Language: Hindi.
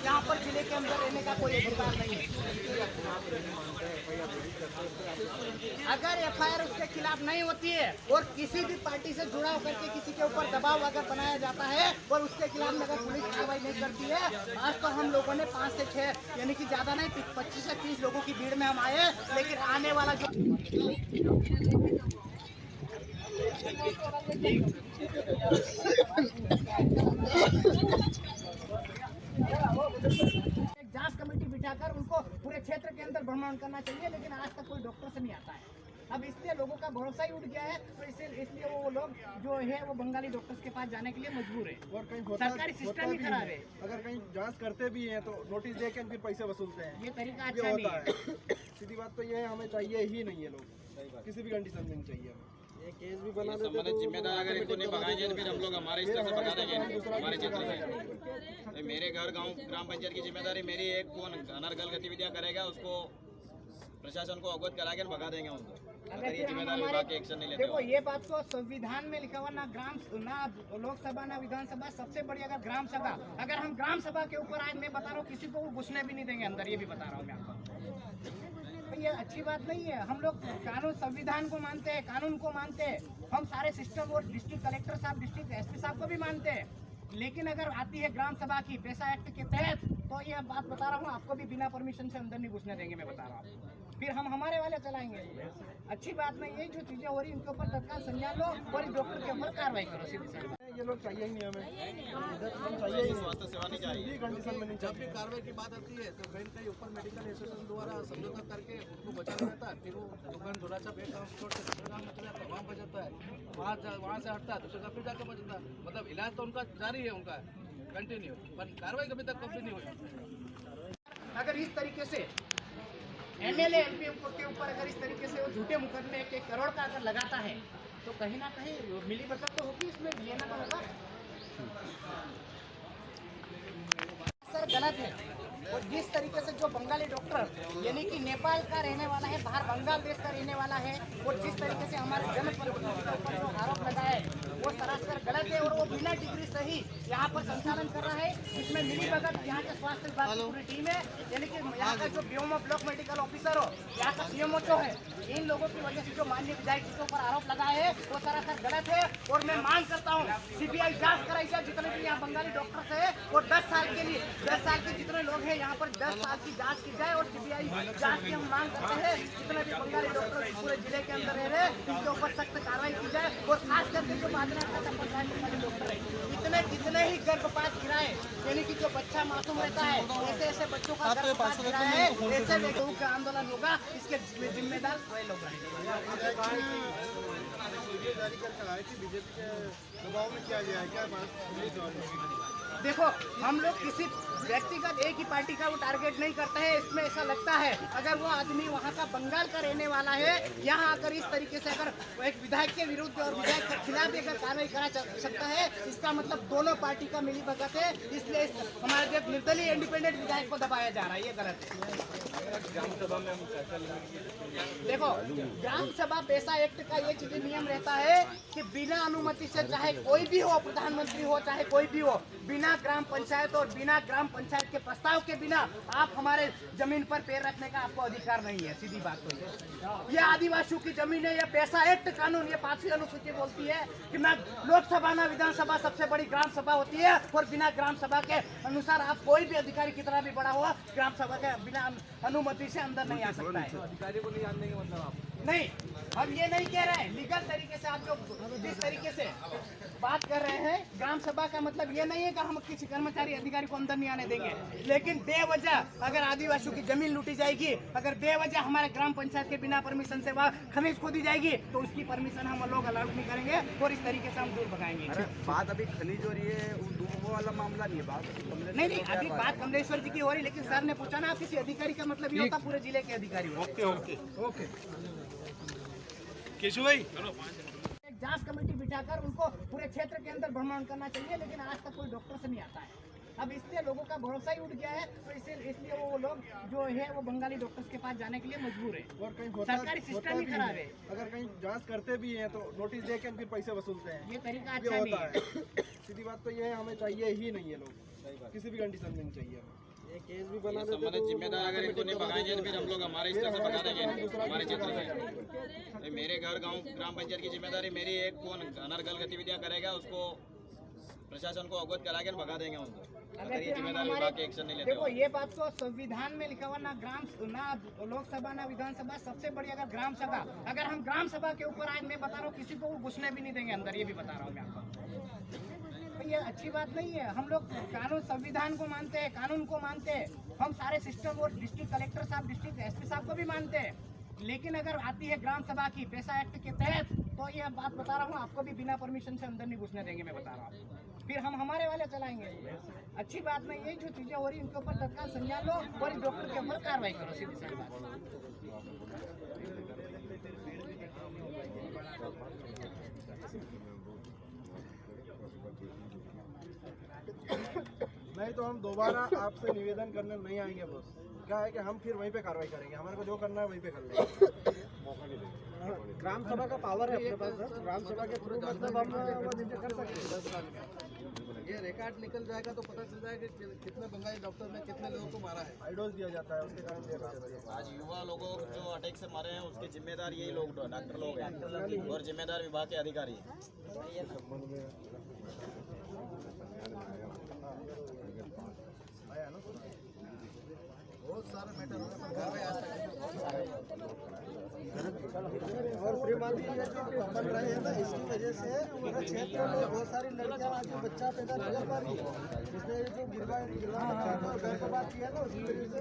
यहाँ पर जिले के अंदर रहने का कोई अधिकार नहीं है। अगर FIR उसके खिलाफ नहीं होती है और किसी भी पार्टी से जुड़ा होकर के किसी के ऊपर दबाव अगर बनाया जाता है और उसके खिलाफ अगर पुलिस कार्रवाई नहीं करती है, आज तो हम लोगों ने 5 से 6 यानी कि ज्यादा नहीं 25 से 30 लोगों की भीड़ में हम आए, लेकिन आने वाला जो जांच कमेटी बिठाकर उनको पूरे क्षेत्र के अंदर भ्रमण करना चाहिए, लेकिन आज तक कोई डॉक्टर से नहीं आता है। अब इसलिए लोगों का भरोसा ही उठ गया है, तो इसलिए वो लोग जो है वो बंगाली डॉक्टर्स के पास जाने के लिए मजबूर है। और कहीं सरकारी सिस्टम ही खराब है। अगर कहीं जांच करते भी हैं तो नोटिस देकर फिर पैसे वसूलते हैं, ये तरीका अच्छा नहीं है। सीधी बात तो ये है, हमें चाहिए ही नहीं है लोग, किसी भी कंडीशन में नहीं चाहिए हमें। ये केस भी बना देते तो जिम्मेदार अगर इनको नहीं भगाएंगे तो फिर हम लोग हमारे स्तर से भगा देंगे हमारे क्षेत्र से। मेरे घर गांव ग्राम पंचायत की जिम्मेदारी मेरी है, कौन अनर्गल गतिविधियां करेगा उसको प्रशासन को अवगत करा के भगा देंगे उनको, अगर ये जिम्मेदारी विभाग के एक्शन नहीं लेते। देखो ये बात तो संविधान में लिखा हुआ, ना लोकसभा ना विधानसभा, सबसे बड़ी अगर ग्राम सभा, अगर हम ग्राम सभा के ऊपर आज मैं बता रहा हूँ किसी को घुसने भी नहीं देंगे अंदर, ये भी बता रहा हूँ मैं आपको। ये अच्छी बात नहीं है। हम लोग कानून संविधान को मानते हैं, कानून को मानते हैं, हम सारे सिस्टम और डिस्ट्रिक्ट कलेक्टर साहब, डिस्ट्रिक्ट SP साहब को भी मानते हैं, लेकिन अगर आती है ग्राम सभा की पैसा एक्ट के तहत, तो ये बात बता रहा हूँ आपको भी बिना परमिशन से अंदर नहीं घुसने देंगे, मैं बता रहा हूँ। फिर हम हमारे वाले चलाएंगे। अच्छी बात नहीं है, जो चीजें हो रही उनके ऊपर तत्काल संज्ञान लो और इस डॉक्टर के ऊपर कार्रवाई करो सीधी। ये लोग चाहिए ही नहीं हमें, चाहिए ही स्वास्थ्य सेवा नहीं चाहिए कंडीशन में नहीं। जब भी कार्रवाई की बात आती है तो कहीं कहीं ऊपर मेडिकल एसोसिएशन द्वारा समझौता करके उनको बचाना रहता है, फिर वो दुकान थोड़ा सा बेड काम छोड़ के दूसरे काम में चला जाता है, वहाँ बचाता है, वहाँ से हटता है दूसरे का फिर जाकर बचता है। मतलब इलाज तो उनका जारी है, उनका कंटिन्यू, पर कार्रवाई कभी तक कभी नहीं हुई। अगर इस तरीके से MLA MP के ऊपर अगर इस तरीके से वो झूठे मुकदमे 1 करोड़ का अगर लगाता है, तो कहीं ना कहीं मिली भगत तो होगी, इसमें लेना तो होगा। सर गलत है। और जिस तरीके से जो बंगाली डॉक्टर यानी कि नेपाल का रहने वाला है, बाहर बंगाल देश का रहने वाला है, और जिस तरीके से हमारे जनप्रतिनिधि के ऊपर जो आरोप लगा है वो सरासर गलत है, और वो बिना डिग्री से ही यहाँ पर संचालन कर रहा है, जिसमें मिली भगत यहाँ के स्वास्थ्य विभाग की पूरी टीम है, यानी कि यहाँ का जो BMO ब्लॉक मेडिकल ऑफिसर हो, यहाँ का CMO जो है, इन लोगों की वजह से जो माननीय विधायक जी के ऊपर आरोप लगा है वो सरासर गलत है। और मैं मांग करता हूँ CBI जांच कराई जाए, जितने भी यहाँ बंगाली डॉक्टर्स है, और 10 साल के लिए 10 साल के जितने लोग हैं यहाँ पर 10 साल की जांच की जाए, और CBI जांच की हम मांग करते हैं। जितने भी बंगाली डॉक्टर पूरे जिले के अंदर रह रहे हैं इनके ऊपर सख्त कार्रवाई की जाए, और खास करके जो डॉक्टर है, कितने ही गर्भपात गिराए, यानी कि जो बच्चा मासूम रहता है, ऐसे ऐसे बच्चों का गर्भपात गिराया है, ऐसे लोगों का आंदोलन होगा, इसके जिम्मेदार वही लोग रहेंगे। बीजेपी के दबाव में किया गया है क्या? देखो हम लोग किसी व्यक्तिगत एक ही पार्टी का वो टारगेट नहीं करते हैं, इसमें ऐसा लगता है अगर वो आदमी वहाँ का बंगाल का रहने वाला है, यहाँ आकर इस तरीके से अगर एक विधायक के विरुद्ध और विधायक के खिलाफ अगर कार्रवाई करा सकता है, इसका मतलब दोनों पार्टी का मिली भगत है, इसलिए हमारे जो निर्दलीय इंडिपेंडेंट विधायक को दबाया जा रहा है, ये गलत है। ग्राम सभा में हम देखो ग्राम सभा पैसा एक्ट का ये चीज नियम रहता है कि बिना अनुमति से चाहे कोई भी हो, प्रधानमंत्री हो चाहे कोई भी हो, बिना ग्राम पंचायत और बिना ग्राम पंचायत के प्रस्ताव के बिना आप हमारे जमीन पर पैर रखने का आपको अधिकार नहीं है। सीधी बात तो ये आदिवासियों की जमीन है, ये पैसा एक्ट कानून, ये 5वीं अनुसूची बोलती है कि ना लोकसभा ना विधानसभा सबसे बड़ी ग्राम सभा होती है, और बिना ग्राम सभा के अनुसार आप कोई भी अधिकारी कितना भी बड़ा हुआ ग्राम सभा के बिना अनुमति से अंदर नहीं आ सकता है। अधिकारी को नहीं जानने का मतलब आप नहीं, हम ये नहीं कह रहे हैं, लीगल तरीके से आप जो जिस तरीके से बात कर रहे हैं, ग्राम सभा का मतलब ये नहीं है कि हम किसी कर्मचारी अधिकारी को अंदर नहीं आने देंगे, लेकिन बेवजह अगर आदिवासियों की जमीन लूटी जाएगी, अगर बेवजह हमारे ग्राम पंचायत के बिना परमिशन से वह खनिज खोदी जाएगी, तो उसकी परमिशन हम लोग अलाउड नहीं करेंगे, और इस तरीके से हम दूर भगाएंगे। बात अभी खनिज हो रही है, वो वाला मामला नहीं है, बात नहीं, अभी बात कमलेश्वर जी की हो रही, लेकिन सर ने पूछा ना किसी अधिकारी का मतलब ये होता पूरे जिले के अधिकारी। ओके केशव भाई, एक जांच कमेटी बिठाकर उनको पूरे क्षेत्र के अंदर भ्रमण करना चाहिए, लेकिन आज तक कोई डॉक्टर से नहीं आता है। अब इसलिए लोगों का भरोसा ही उठ गया है, तो इसलिए वो लोग जो है वो बंगाली डॉक्टर्स के पास जाने के लिए मजबूर है, और कहीं सरकारी सिस्टम ही खराब है। अगर कहीं जांच करते भी हैं तो नोटिस देकर फिर पैसे वसूलते हैं, ये तरीका अच्छा नहीं है। सीधी बात तो ये है, हमें चाहिए ही नहीं है लोग। किसी भी कंडीशन में नहीं चाहिए हमें। ये केस भी बना देते संबंधित जिम्मेदार अगर इनको नहीं भगाएंगे तो फिर हम लोग हमारे इस तरह से भगा देंगे हमारे क्षेत्र से। मेरे घर गांव ग्राम पंचायत की जिम्मेदारी मेरी है, कौन अनर्गल गतिविधियां करेगा उसको प्रशासन को अवगत करा के भगा देंगे उनको, अगर ये जिम्मेदारी विभाग के एक्शन नहीं लेते देखो ये बात तो संविधान में लिखा हुआ ना लोकसभा ना विधानसभा, सबसे बड़ी अगर ग्राम सभा, अगर हम ग्राम सभा के ऊपर आज मैं बता रहा हूँ किसी को घुसने भी नहीं देंगे अंदर, ये भी बता रहा हूँ मैं आपको। तो ये अच्छी बात नहीं है। हम लोग कानून संविधान को मानते हैं, कानून को मानते हैं, हम सारे सिस्टम और डिस्ट्रिक्ट कलेक्टर साहब, डिस्ट्रिक्ट एसपी साहब को भी मानते हैं, लेकिन अगर आती है ग्राम सभा की पैसा एक्ट के तहत तो ये बात बता रहा हूँ आपको भी बिना परमिशन से अंदर नहीं घुसने देंगे, मैं बता रहा हूँ। फिर हम हमारे वाले चलाएंगे, अच्छी बात नहीं है। जो चीजें हो रही इनके ऊपर तत्काल संज्ञान लो और इस डॉक्टर के ऊपर कार्रवाई करो, सीधी सी बात। नहीं तो हम दोबारा आपसे निवेदन करने नहीं आएंगे बस। क्या है कि हम फिर वहीं पे कार्रवाई करेंगे, हमारे को जो करना है वहीं पे कर लेंगे। ग्राम सभा का पावर है अपने पास, ग्राम सभा के थ्रू मतलब हम कर सकते हैं। ये रिकॉर्ड निकल जाएगा तो पता चल जाएगा कि कितने बंगाली डॉक्टर ने कितने लोगों को मारा है। हाईडोज दिया जाता है, उसके कारण आज युवा लोगों जो अटैक से मारे हैं उसके जिम्मेदार यही लोग डॉक्टर लोग हैं और जिम्मेदार विभाग के अधिकारी हैं। बहुत सारे मैटर हो रहे हैं, कार्रवाई आज तक और श्रीमान जी ये जो बन रहे हैं ना, इसकी वजह से हमारे क्षेत्र में बहुत सारी लड़कियां आज बच्चा पैदा नहीं कर पा रही है। इसलिए जो गिरवा घर का बात किया ना, उसकी वजह से